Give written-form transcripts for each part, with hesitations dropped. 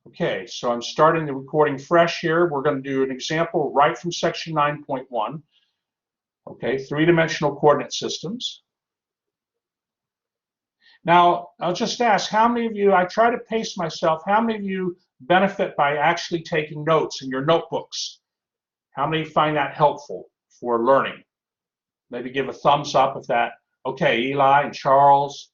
Okay, so I'm starting the recording fresh here. We're going to do an example right from section 9.1. Okay, three-dimensional coordinate systems. Now, I'll just ask, how many of you, I try to pace myself, how many of you benefit by actually taking notes in your notebooks? How many find that helpful for learning? Maybe give a thumbs up if that, okay, Eli and Charles,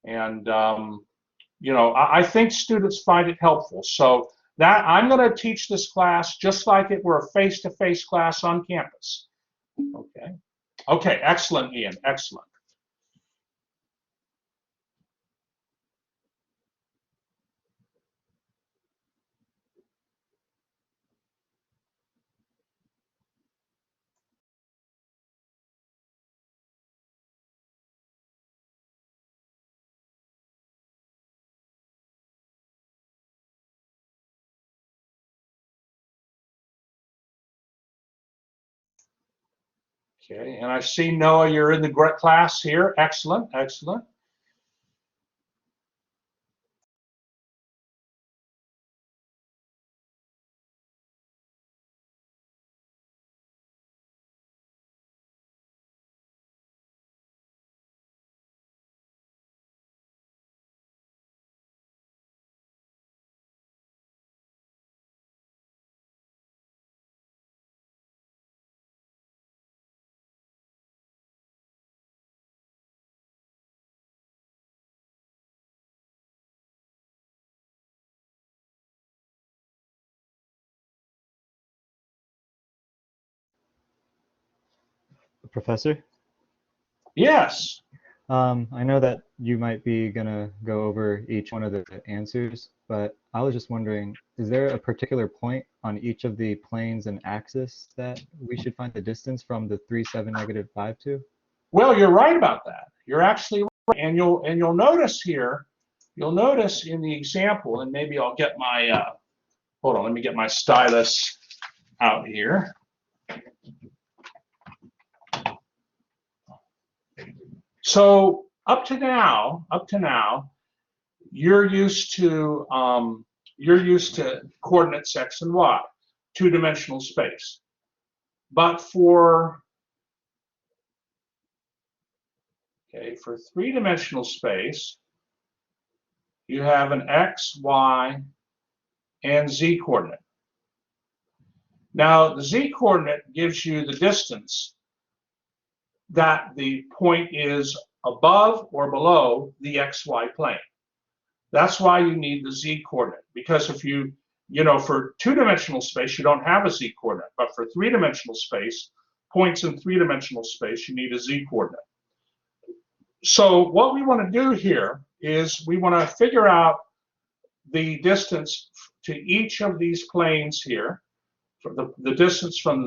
and I think students find it helpful. So that I'm going to teach this class just like it were a face-to-face class on campus. Okay. Okay, excellent, Ian, excellent. Okay, and I see, Noah, you're in the class here. Excellent, excellent. Professor? Yes. I know that you might be gonna go over each one of the answers, but I was just wondering, is there a particular point on each of the planes and axis that we should find the distance from the 3, 7, -5 to? Well, you're right about that. You're actually right, and you'll notice here, you'll notice in the example, and maybe I'll get my hold on, let me get my stylus out here. So up to now, you're used to coordinates x and y, two-dimensional space. But for three-dimensional space, you have an x, y, and z coordinate. Now, the z coordinate gives you the distance that the point is above or below the xy plane. That's why you need the z coordinate, because if for two-dimensional space, you don't have a z coordinate, but for three-dimensional space, points in three-dimensional space, you need a z coordinate. So what we want to do here is we want to figure out the distance to each of these planes here, for the distance for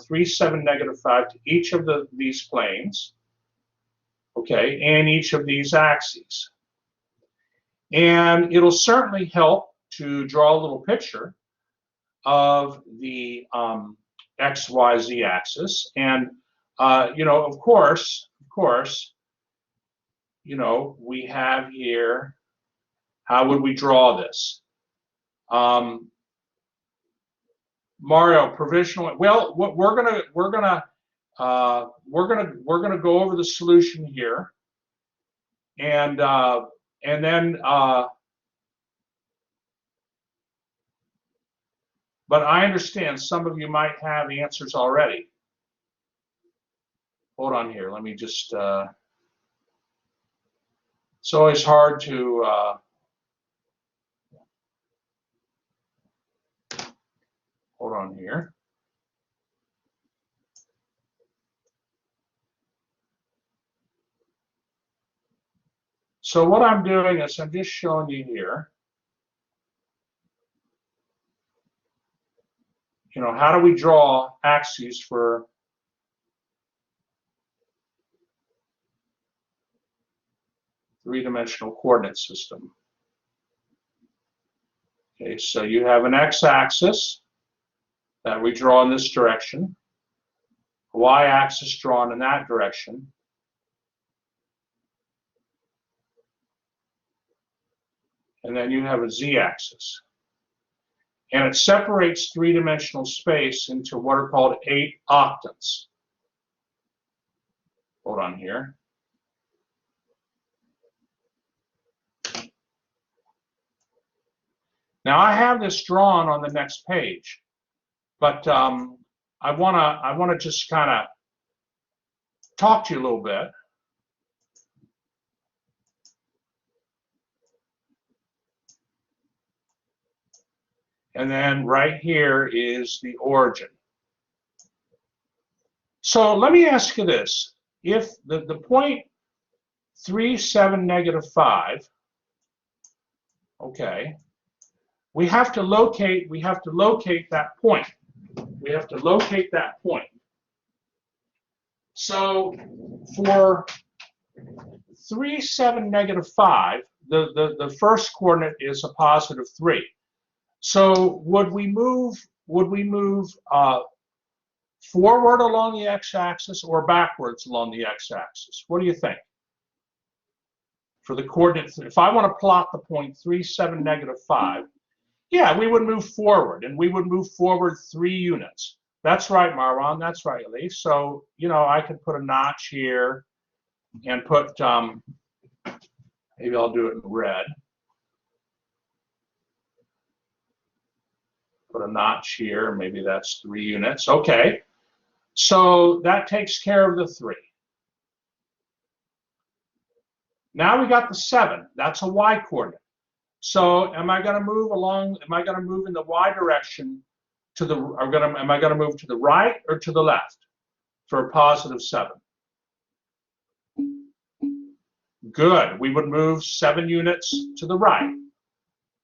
3, 7, -5 to each of these planes, okay, and each of these axes. And it'll certainly help to draw a little picture of the x, y, z axis. And of course, we have here, how would we draw this? Mario, provisional. Well, we're gonna go over the solution here, and then. But I understand some of you might have answers already. Hold on here. Let me just. It's always hard to. Hold on here. So what I'm doing is I'm just showing you here. How do we draw axes for three-dimensional coordinate system? Okay, so you have an x-axis that we draw in this direction, a y-axis drawn in that direction, and then you have a z-axis. And it separates three-dimensional space into what are called 8 octants. Hold on here. Now I have this drawn on the next page, but I wanna just kind of talk to you a little bit. And then right here is the origin. So let me ask you this. If the point 3, 7, -5, okay, we have to locate that point. We have to locate that point. So for 3, 7, -5, the first coordinate is a +3. So would we move forward along the x-axis or backwards along the x-axis? What do you think? For the coordinate, if I want to plot the point 3, 7, -5, yeah, we would move forward, and we would move forward 3 units. That's right, Marwan. That's right, Elise. So, you know, I could put a notch here and put, maybe I'll do it in red. Put a notch here, maybe that's 3 units. Okay, so that takes care of the 3. Now we got the 7. That's a y coordinate. So am I going to move along? Am I going to move in the y direction to the? Am I going to move to the right or to the left for a +7? Good. We would move 7 units to the right.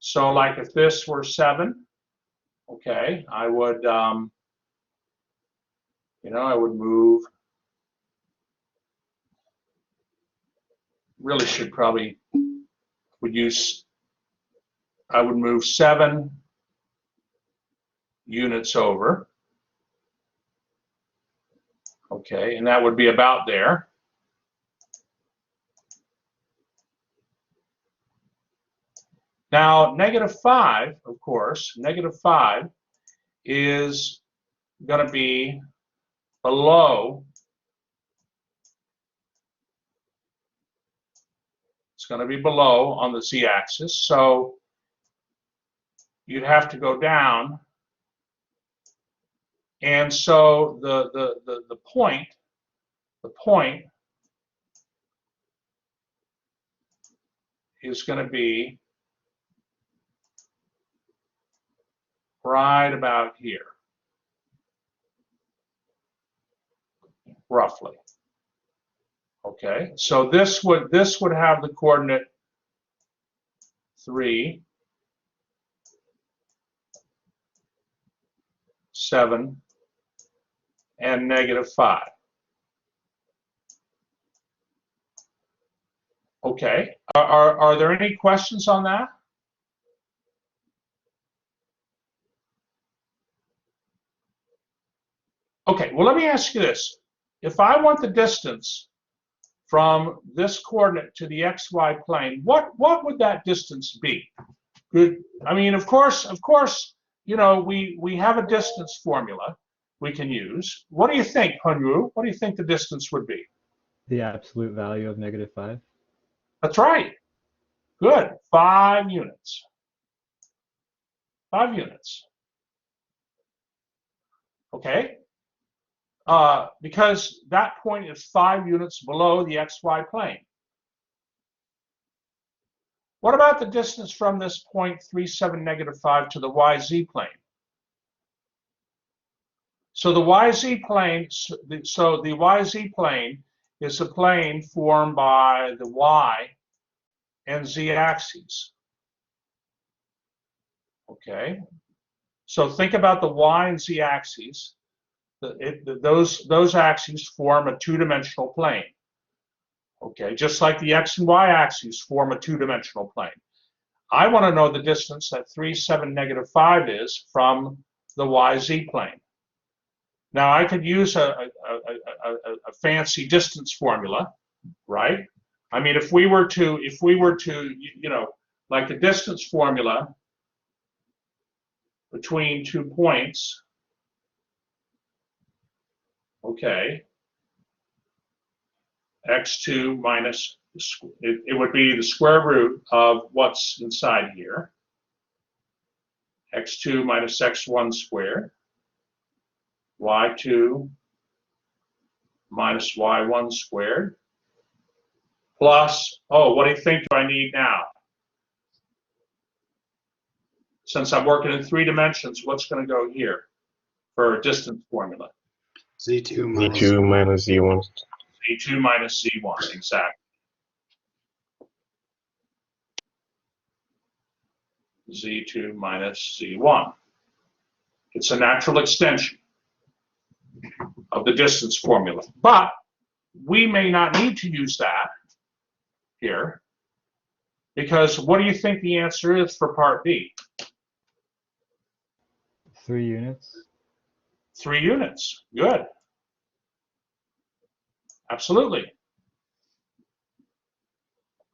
So, like if this were 7, okay, I would, you know, I would move. Really should probably would use. I would move 7 units over. Okay, and that would be about there. Now, -5, of course, -5 is going to be below. It's going to be below on the z-axis. So you'd have to go down. And so the point is going to be right about here, roughly. Okay, so this would have the coordinate 3, 7, and -5. Okay, are there any questions on that? Okay, well, let me ask you this. If I want the distance from this coordinate to the xy plane, what would that distance be? Good. I mean, of course, you know, we have a distance formula we can use. What do you think, Hunru? What do you think the distance would be? The absolute value of -5. That's right. Good. 5 units. 5 units. Okay. Because that point is 5 units below the xy plane. What about the distance from this point 3, 7, -5 to the yz plane? So the yz plane, is a plane formed by the y and z axes. Okay. So think about the y and z axes. Those axes form a 2-dimensional plane. Okay, just like the x and y axes form a 2-dimensional plane. I want to know the distance that 3, 7, -5 is from the yz plane. Now I could use a fancy distance formula, right? I mean, if we were to, you know, like the distance formula between 2 points, okay, x2 minus, it would be the square root of what's inside here, x2 minus x1 squared, y2 minus y1 squared, plus, oh, what do you think do I need now? Since I'm working in 3 dimensions, what's going to go here for a distance formula? Z2 minus Z1. Z2 minus Z1, exactly. Z2 minus Z1. It's a natural extension of the distance formula. But we may not need to use that here, because what do you think the answer is for part B? 3 units. 3 units. Good. Absolutely.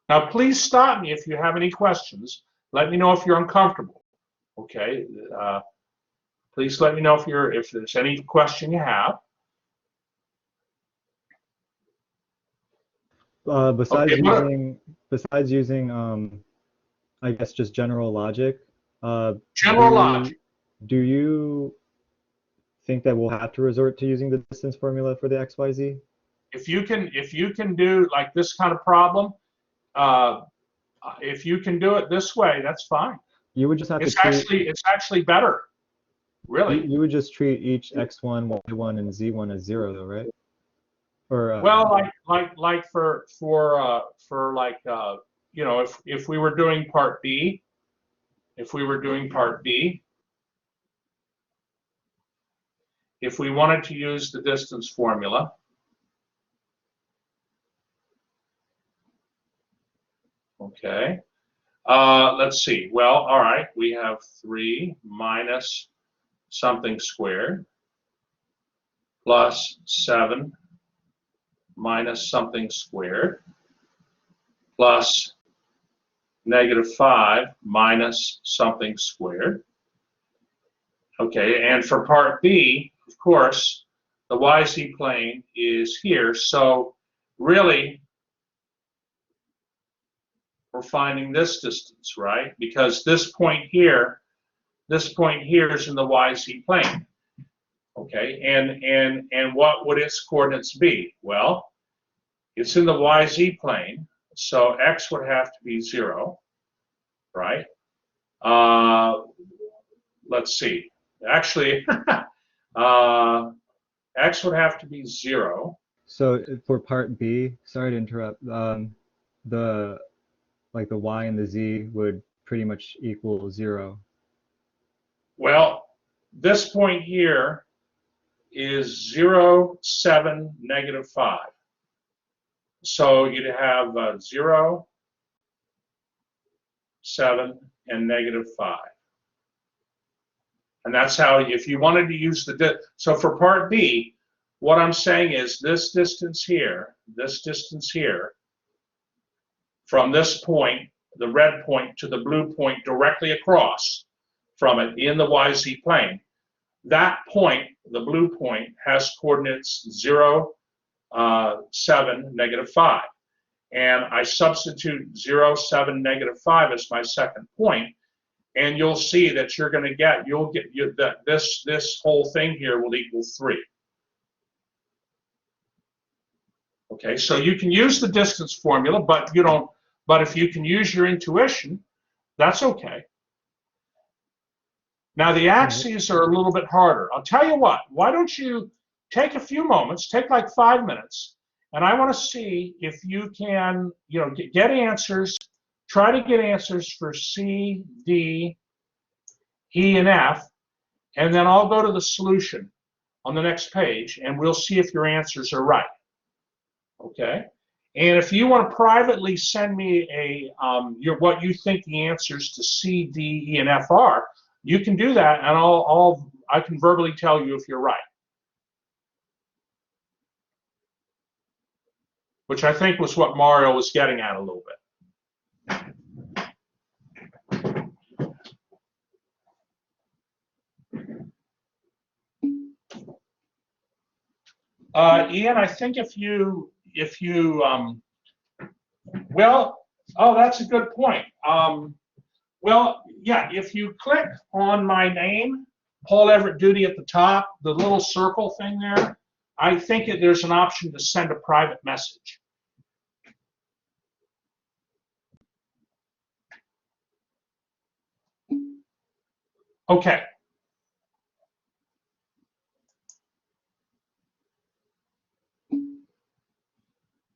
Now, please stop me if you have any questions. Let me know if you're uncomfortable. Okay. Please let me know if there's any question you have. Besides Okay, using I guess just general logic, general logic. do you think that we'll have to resort to using the distance formula for the XYZ? If you can do like this kind of problem, if you can do it this way, that's fine. You would just have It's to treat, it's actually better, really. you would just treat each x1, y1, and z1 as 0, though, right? Or Well, like for like you know, if we were doing part B, if we wanted to use the distance formula, okay. Let's see. Well, all right. We have 3 minus something squared plus 7 minus something squared plus -5 minus something squared. Okay, and for part B, of course, the YZ plane is here. So really, we're finding this distance, right? Because this point here is in the YZ plane. Okay, and what would its coordinates be? Well, it's in the YZ plane, so x would have to be 0, right? Let's see. Actually, x would have to be 0. so for part B, sorry to interrupt, the like the y and the z would pretty much equal 0. Well, this point here is 0, 7, -5. So you'd have 0, 7, and -5. And that's how, if you wanted to use so for part B, what I'm saying is this distance here, from this point, the red point to the blue point directly across from it in the YZ plane, that point, the blue point, has coordinates 0, 7, -5. And I substitute 0, 7, -5 as my second point, and you'll see that you'll get that this whole thing here will equal 3. Okay, so you can use the distance formula, but you don't. But if you can use your intuition, that's okay. Now the axes are a little bit harder. I'll tell you what. Why don't you take a few moments, take like 5 minutes, and I want to see if you can, get answers. Try to get answers for C, D, E, and F, and then I'll go to the solution on the next page, and we'll see if your answers are right. Okay? And if you want to privately send me what you think the answers to C, D, E, and F are, you can do that, and I can verbally tell you if you're right. Which I think was what Mario was getting at a little bit. Ian, I think well, oh, that's a good point. Well, yeah, if you click on my name, Paul Everett Duty at the top, the little circle thing there, I think there's an option to send a private message. Okay.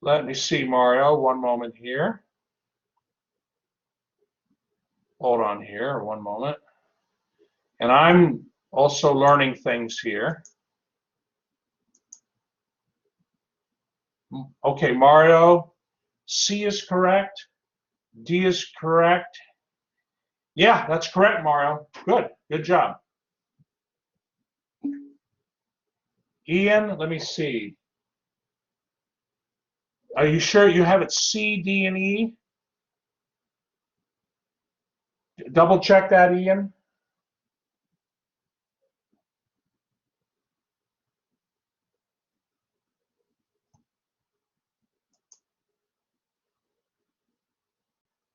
Let me see, Mario, one moment here. Hold on here, one moment. And I'm also learning things here. Okay, Mario, C is correct. D is correct. Yeah, that's correct, Mario. Good job. Ian, let me see. Are you sure you have it C, D, and E? Double check that, Ian.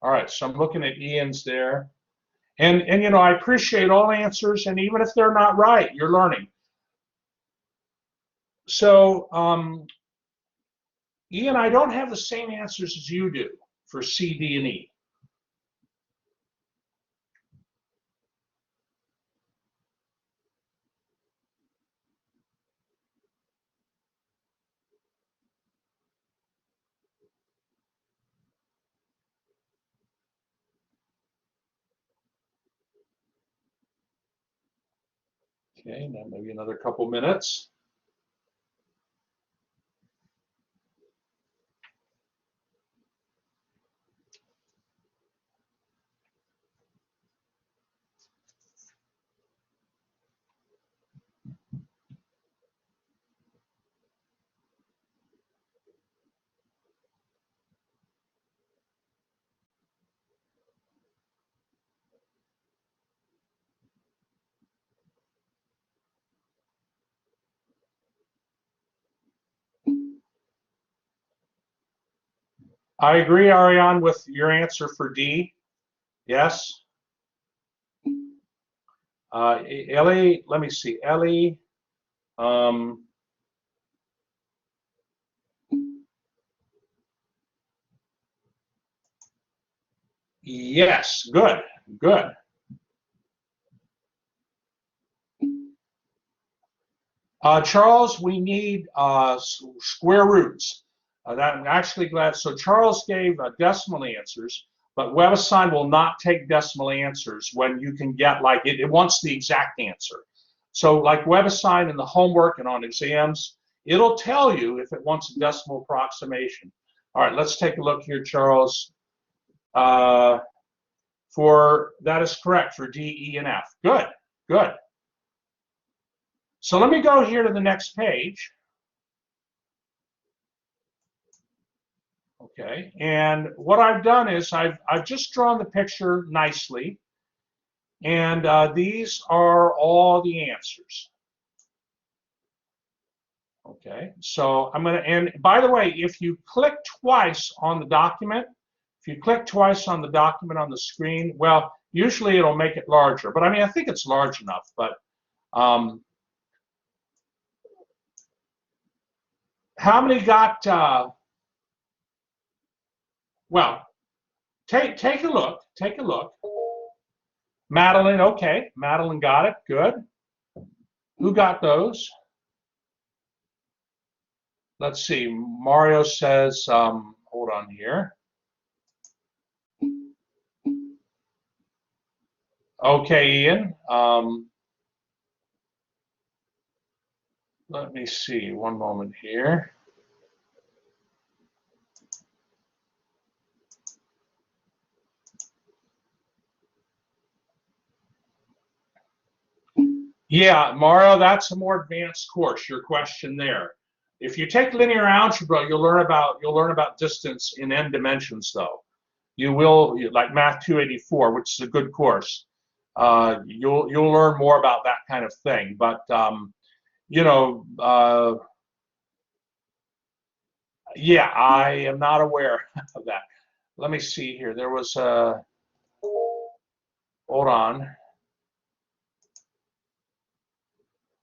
All right, so I'm looking at Ian's there. And you know, I appreciate all answers, and even if they're not right, you're learning. So, Ian, I don't have the same answers as you do for C, D, and E. Okay, now maybe another couple minutes. I agree, Ariane, with your answer for D. Yes. Ellie, let me see. Ellie, yes, good. Charles, we need square roots. That I'm actually glad. So Charles gave decimal answers, but WebAssign will not take decimal answers when you can get like it wants the exact answer. So like WebAssign in the homework and on exams, it'll tell you if it wants a decimal approximation. All right, let's take a look here, Charles. That is correct for D, E, and F. Good. So let me go here to the next page. Okay, and what I've done is I've just drawn the picture nicely, and these are all the answers. Okay, so I'm going to, and by the way, if you click twice on the document, on the screen, well, usually it'll make it larger, but I mean, I think it's large enough, but how many got, well, take a look. Madeline, okay, Madeline got it, good. Who got those? Let's see, Mario says, hold on here. Okay, Ian, let me see, one moment here. Yeah, Mario, that's a more advanced course, your question there. If you take linear algebra, you'll learn about distance in n dimensions, though. You will, like Math 284, which is a good course. You'll learn more about that kind of thing. But you know, Yeah, I am not aware of that. Let me see here. There was a, hold on.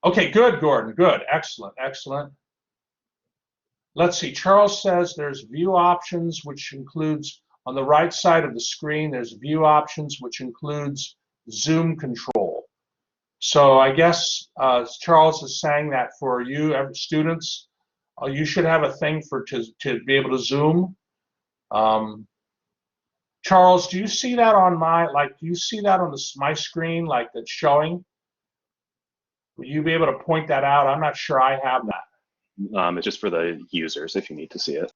Okay, good, Gordon, good, excellent, excellent. Let's see, Charles says there's view options, which includes, on the right side of the screen, there's view options, which includes zoom control. So I guess Charles is saying that for you students, you should have a thing to be able to zoom. Charles, do you see that on do you see that on my screen, like that's showing? Will you be able to point that out? I'm not sure I have that. It's just for the users if you need to see it.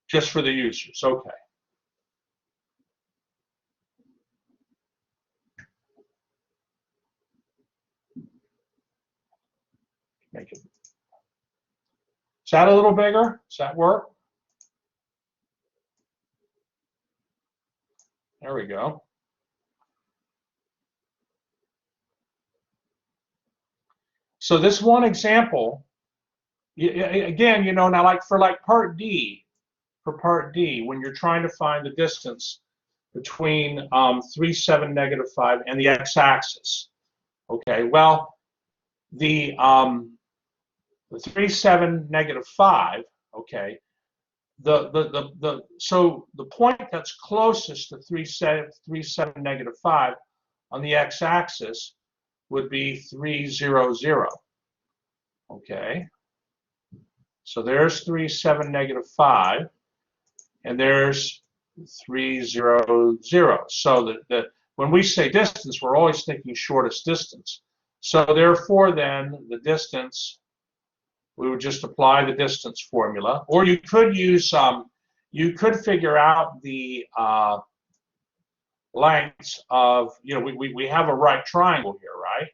Just for the users, okay. Make it. Is that a little bigger? Does that work? There we go. So this one example, again, you know, now like for part D, when you're trying to find the distance between 3, 7, -5 and the x-axis, okay, well, the 3, 7, -5, okay, so the point that's closest to 3, 7, -5 on the x-axis would be 3, 0, 0. Okay, so there's 3, 7, -5, and there's 3, 0, 0. So when we say distance, we're always thinking shortest distance. So therefore, then the distance, we would just apply the distance formula, or you could use you could figure out the lengths of, you know, we have a right triangle here, right?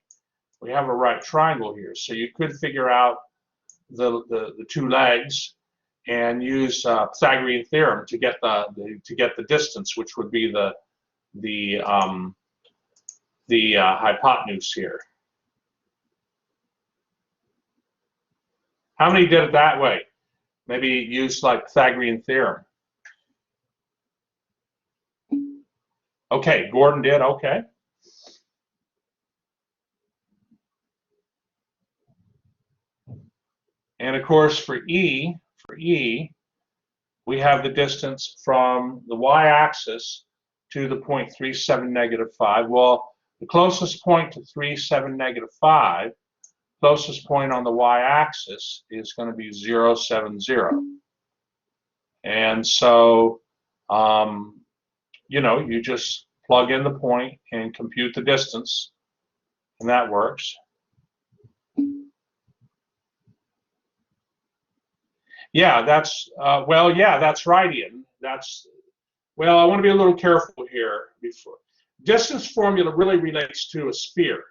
We have a right triangle here, so you could figure out the two legs and use Pythagorean theorem to get the distance, which would be the hypotenuse here. How many did it that way? Maybe use like Pythagorean theorem. Okay, Gordon did, okay. And of course for E, we have the distance from the y-axis to the point 3, 7, -5. Well, the closest point to 3, 7, -5, closest point on the y-axis is going to be 0, 7, 0. And so, you know, you just plug in the point and compute the distance, and that works. Yeah, that's, well, yeah, that's right, Ian. Well, I want to be a little careful here. Distance formula really relates to a sphere.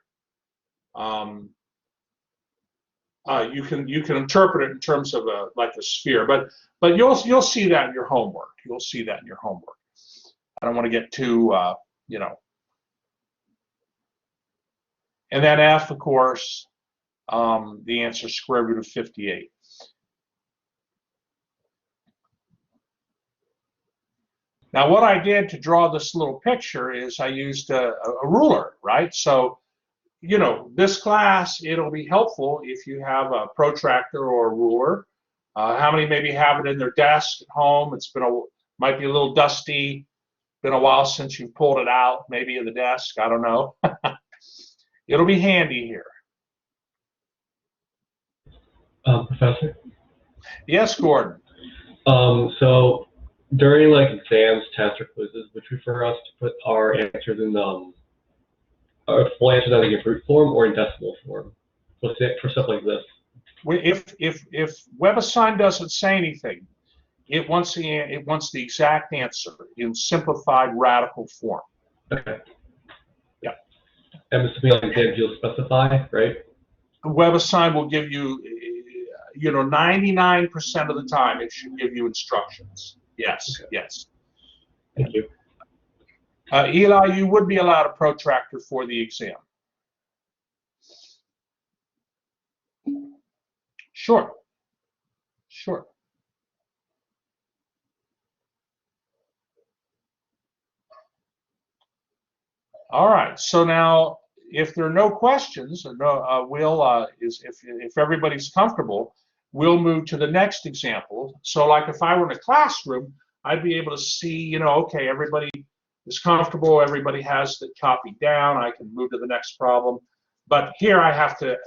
You can interpret it in terms of like a sphere, but you'll see that in your homework. You'll see that in your homework. I don't want to get too, you know. And then F, of course, the answer is square root of 58. Now, what I did to draw this little picture is I used a ruler, right? So, you know, this class, it'll be helpful if you have a protractor or a ruler. How many maybe have it in their desk at home? Might be a little dusty. Been a while since you've pulled it out, maybe in the desk. I don't know. It'll be handy here. Professor? Yes, Gordon. So during like exams, tests, or quizzes, would you prefer us to put our answers in our full answers either in brute form or in decimal form? For stuff like this. If WebAssign doesn't say anything, it wants the exact answer in simplified radical form. Okay. Yeah. And something like that you'll specify, right? WebAssign will give you, you know, 99% of the time it should give you instructions. Yes, okay. Yes. Thank you. Eli, you would be allowed a protractor for the exam. Sure. Sure. All right, so now if there are no questions, if everybody's comfortable, we'll move to the next example. So like if I were in a classroom, I'd be able to see, okay, everybody is comfortable, everybody has it copied down, I can move to the next problem. But here I have to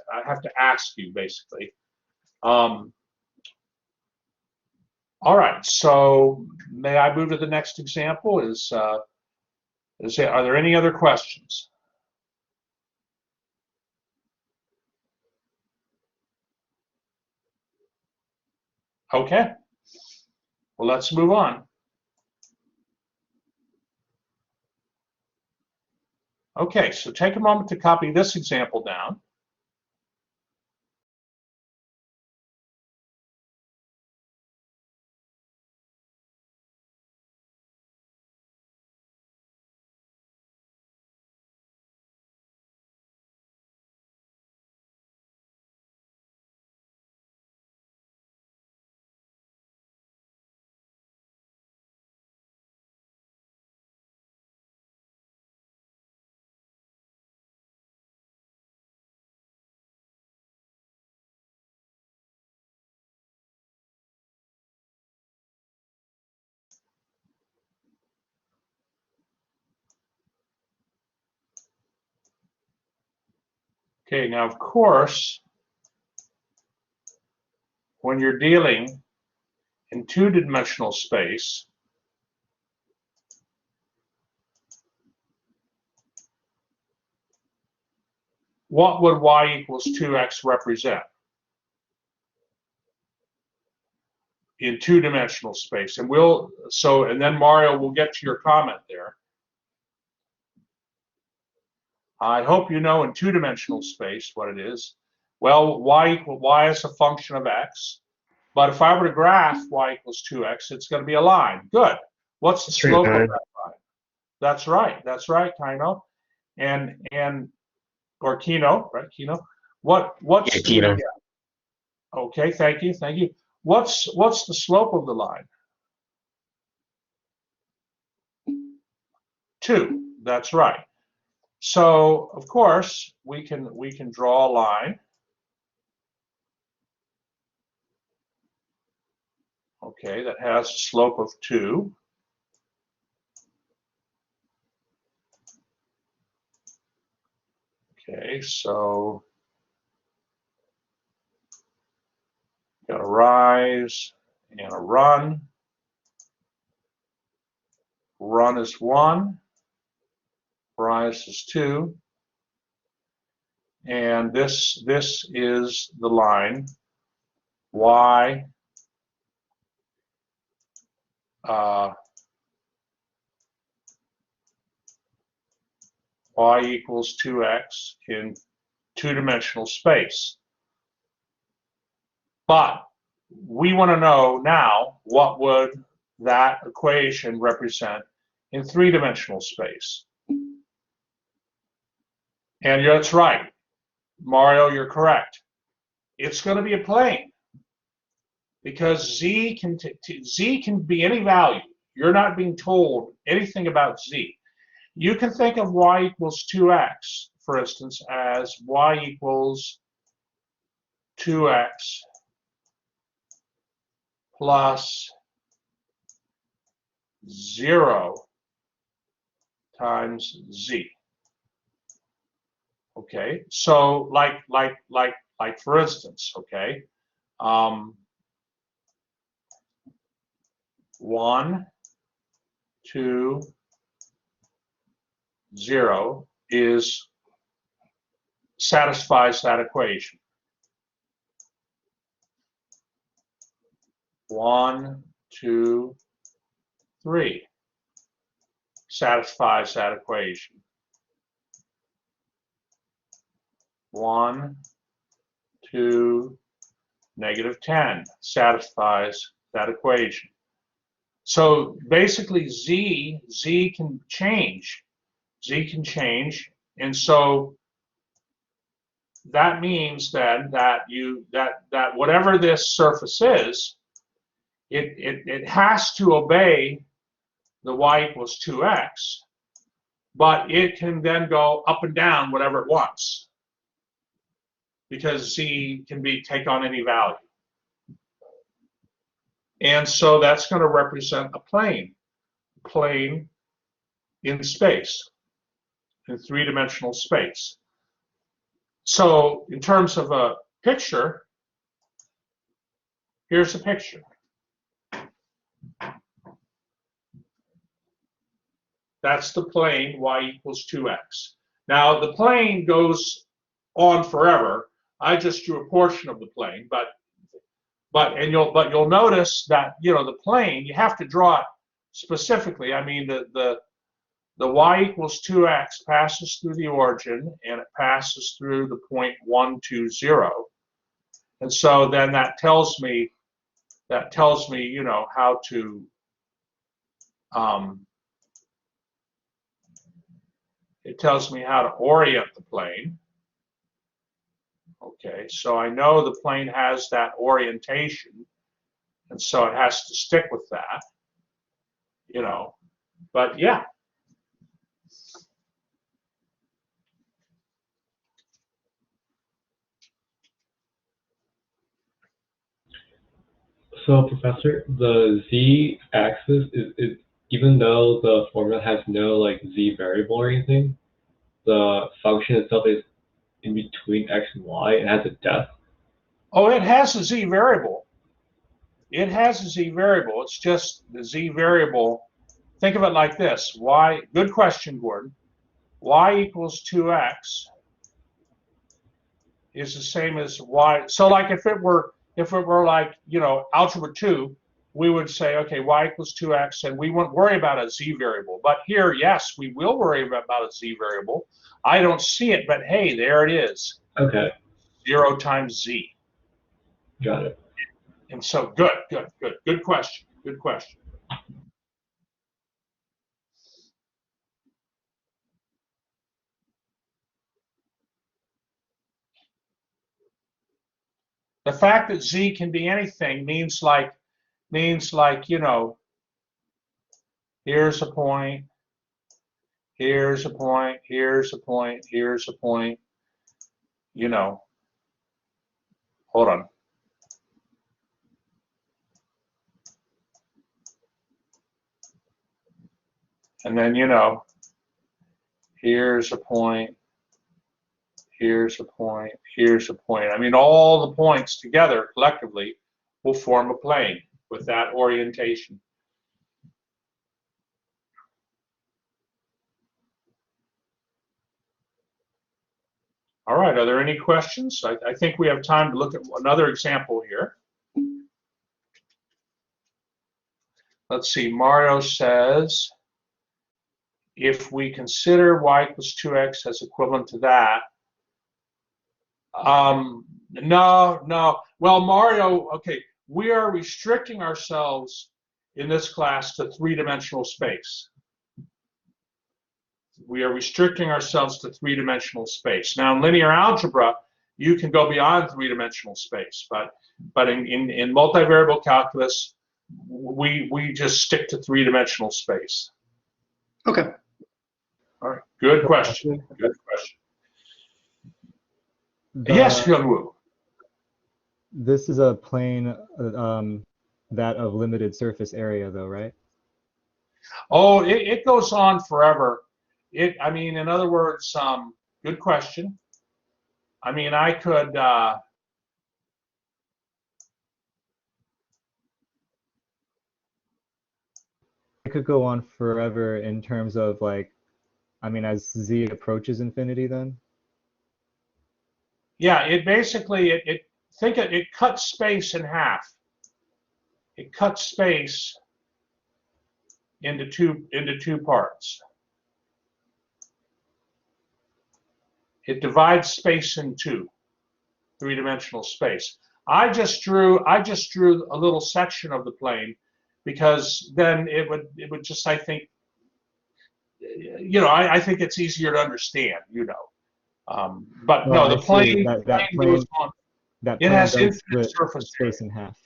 ask you basically. All right, so may I move to the next example? Are there any other questions? Okay, well, let's move on. Okay, so take a moment to copy this example down. Okay, now of course, when you're dealing in two-dimensional space, what would y equals 2x represent in two-dimensional space? And then Mario, we'll get to your comment there. I hope you know in two-dimensional space what it is. Well, y is a function of x. But if I were to graph y equals 2x, it's going to be a line. Good. What's the slope of that line? That's right, Kino. Or Kino, right? Kino. What's Kino. Okay, thank you. What's the slope of the line? 2. That's right. So of course we can draw a line. Okay, that has a slope of 2. Okay, so got a rise and a run. Run is 1, rise is 2, and this is the line y y equals 2x in two-dimensional space. But we want to know now, what would that equation represent in three-dimensional space? And that's right, Mario, you're correct. It's going to be a plane because z can be any value. You're not being told anything about z. You can think of y equals 2x, for instance, as y equals 2x plus 0 times z. Okay, so like for instance, okay, 1, 2, 0 satisfies that equation. 1, 2, 3 satisfies that equation. 1, 2, -10 satisfies that equation. So basically z can change. Z can change, and so that means then that whatever this surface is, it has to obey the y equals 2x, but it can then go up and down whatever it wants, because Z can take on any value. And so that's going to represent a plane in space, in three-dimensional space. So in terms of a picture, here's a picture. That's the plane y equals 2x. Now the plane goes on forever. I just drew a portion of the plane, but you'll notice that, you know, the plane, you have to draw it specifically. I mean, the y equals 2x passes through the origin, and it passes through the point 1, 2, 0. And so then that tells me, you know, how to it tells me how to orient the plane. Okay, so I know the plane has that orientation, and so it has to stick with that, you know, but yeah. So, Professor, the z-axis is even though the formula has no like z variable or anything, the function itself is in between x and y. It has a depth. Oh, it has a z variable. It has a z variable. It's just the z variable. Think of it like this. Y, good question, Gordon. Y equals 2x is the same as y. So like if it were like, you know, algebra 2, we would say, okay, y equals 2x, and we wouldn't worry about a z variable. But here, yes, we will worry about a z variable. I don't see it, but hey, there it is. Okay. 0 times z. Got it. And so good question. Good question. The fact that z can be anything means like, you know, here's a point, here's a point, here's a point, here's a point, you know. Hold on. And then, you know, here's a point, here's a point, here's a point. I mean, all the points together collectively will form a plane with that orientation. All right, are there any questions? I think we have time to look at another example here. Let's see, Mario says, if we consider y equals 2x as equivalent to that, no. Well, Mario, okay, we are restricting ourselves in this class to three-dimensional space. We are restricting ourselves to three-dimensional space. Now, in linear algebra, you can go beyond three-dimensional space, but in multivariable calculus, we just stick to three-dimensional space. Okay. All right. Good question. Good question. Yes, Hyunwoo. This is a plane that of limited surface area, though, right? Oh, it goes on forever. I mean, in other words, good question. I mean, I could. It could go on forever in terms of like, I mean, as z approaches infinity, then. Yeah, it basically it cuts space in half. It cuts space into two parts. It divides space in two, three-dimensional space. I just drew a little section of the plane because then it would just, I think, you know, I think it's easier to understand, you know. But Well, no, the plane, goes on. That It plane has does infinite split surface space in half.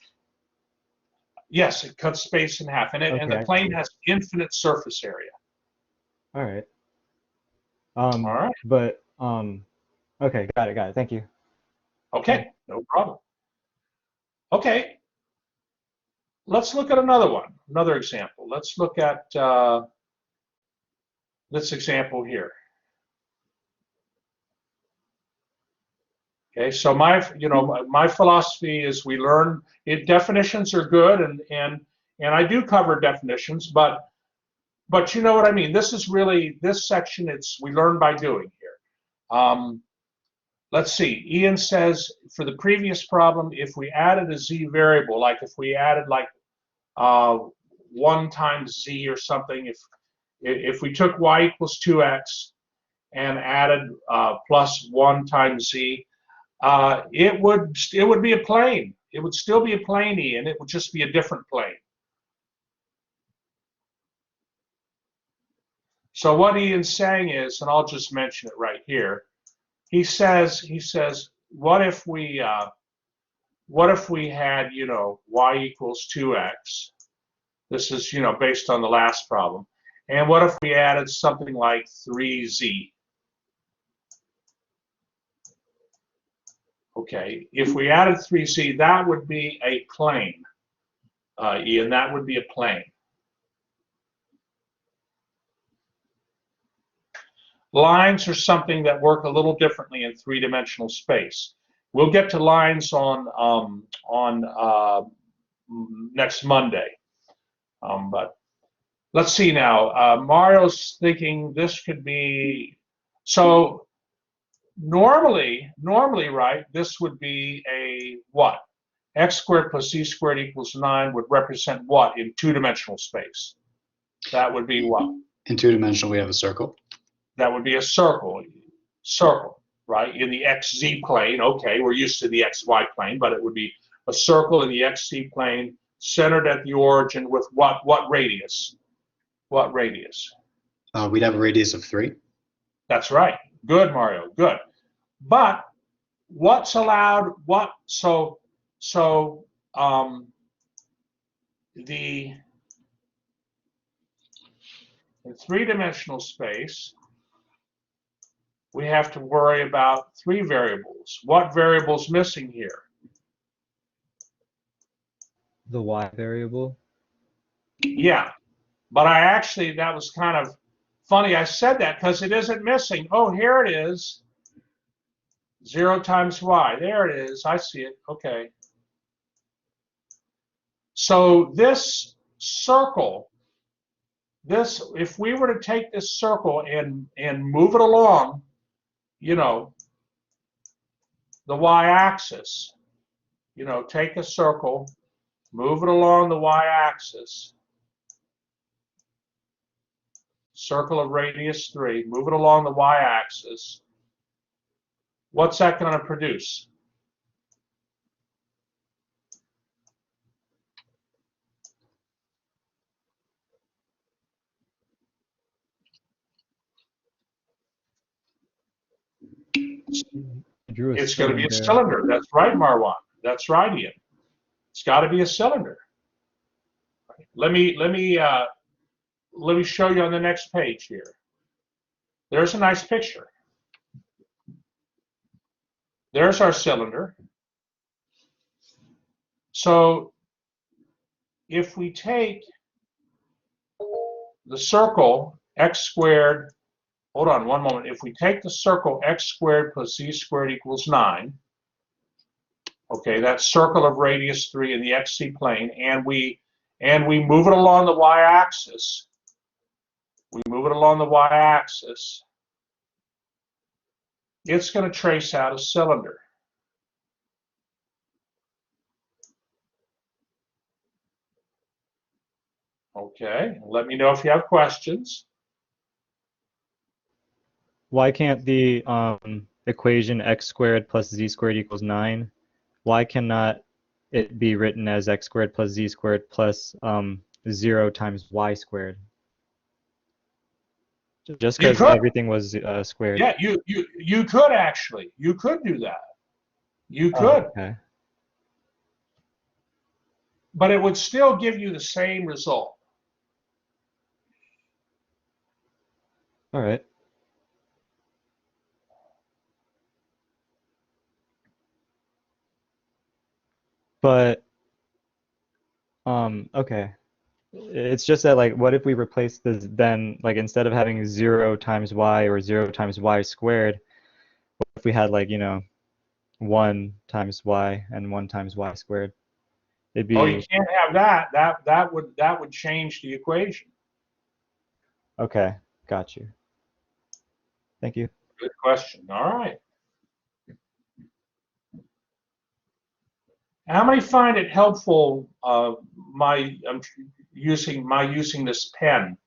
Yes, it cuts space in half, and the Okay, plane has infinite surface area. all right. All right. But okay, got it. Thank you. Okay, no problem. Okay, let's look at another one, another example. Let's look at this example here. Okay, so my philosophy is we learn definitions are good, and I do cover definitions, but you know what I mean. This is really this section. We learn by doing here. Let's see. Ian says for the previous problem, if we added a z variable, like if we added like 1 times z or something, if we took y equals 2x and added plus 1 times z, it would be a plane. It would still be a plane, Ian. It would just be a different plane. So what Ian's saying is, and I'll just mention it right here. He says, what if we had, y equals 2x? This is, based on the last problem. And what if we added something like 3z? Okay, if we added 3z, that would be a plane, Ian. That would be a plane. Lines are something that work a little differently in three-dimensional space. We'll get to lines on next Monday. But let's see now. Mario's thinking this could be, so normally, right, this would be a what? X squared plus z squared equals 9 would represent what in two-dimensional space? That would be what? In two-dimensional, we have a circle. That would be a circle, right? In the xz plane, okay, we're used to the xy plane, but it would be a circle in the xz plane centered at the origin with what radius? What radius? We'd have a radius of 3. That's right. Good, Mario, good. But what's allowed, in three-dimensional space, we have to worry about 3 variables. What variable's missing here? The y variable. Yeah, but that was kind of funny I said that because it isn't missing. Oh, here it is. 0 times y. There it is. I see it. Okay. So this circle, if we were to take this circle and move it along, the y-axis, take a circle, move it along the y-axis, circle of radius 3, move it along the y-axis, what's that going to produce? It's going to be a cylinder. That's right, Marwan. That's right, Ian. It's got to be a cylinder. Let me show you on the next page here. There's a nice picture. There's our cylinder. So if we take the circle x squared, hold on one moment. If we take the circle x squared plus z squared equals 9, okay, that circle of radius 3 in the xc plane, and we move it along the y-axis. We move it along the y-axis. It's going to trace out a cylinder. Okay, let me know if you have questions. Why can't the equation x squared plus z squared equals 9, why cannot it be written as x squared plus z squared plus 0 times y squared? Just because everything was squared. Yeah, you could actually. You could do that. You could. Oh, okay. But it would still give you the same result. All right. But okay. It's just that, like, what if we replace this then, like, instead of having 0 times y or 0 times y squared, what if we had, like, 1 times y and 1 times y squared? It'd Oh, you be, can't have that. That would change the equation. okay, got you. Thank you. Good question. All right. How many find it helpful, using this pen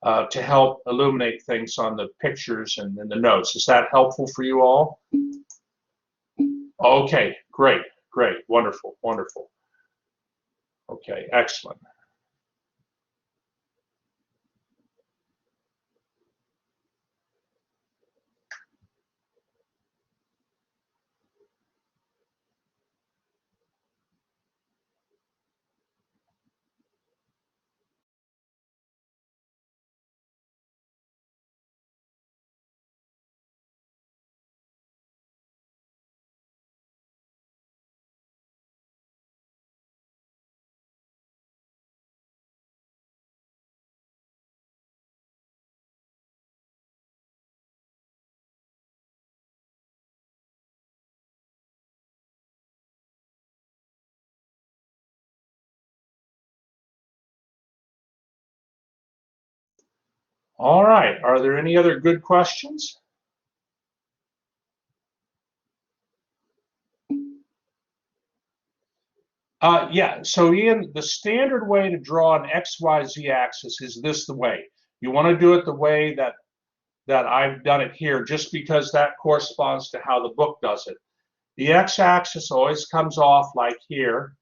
to help illuminate things on the pictures and the notes? Is that helpful for you all? Okay, great, wonderful, wonderful. Okay, excellent. All right, are there any other good questions? Yeah, so Ian, the standard way to draw an XYZ axis is the way. You want to do it the way that I've done it here, just because that corresponds to how the book does it. The x-axis always comes off like here,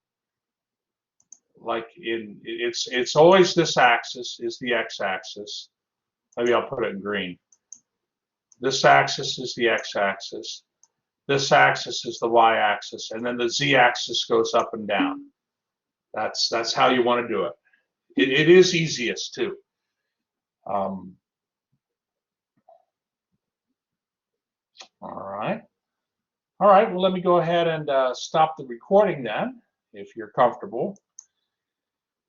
it's always this axis is the x-axis. Maybe I'll put it in green. This axis is the x-axis. This axis is the y-axis, and then the z-axis goes up and down. That's how you want to do it. It is easiest too. All right. All right, well, let me go ahead and stop the recording then, if you're comfortable.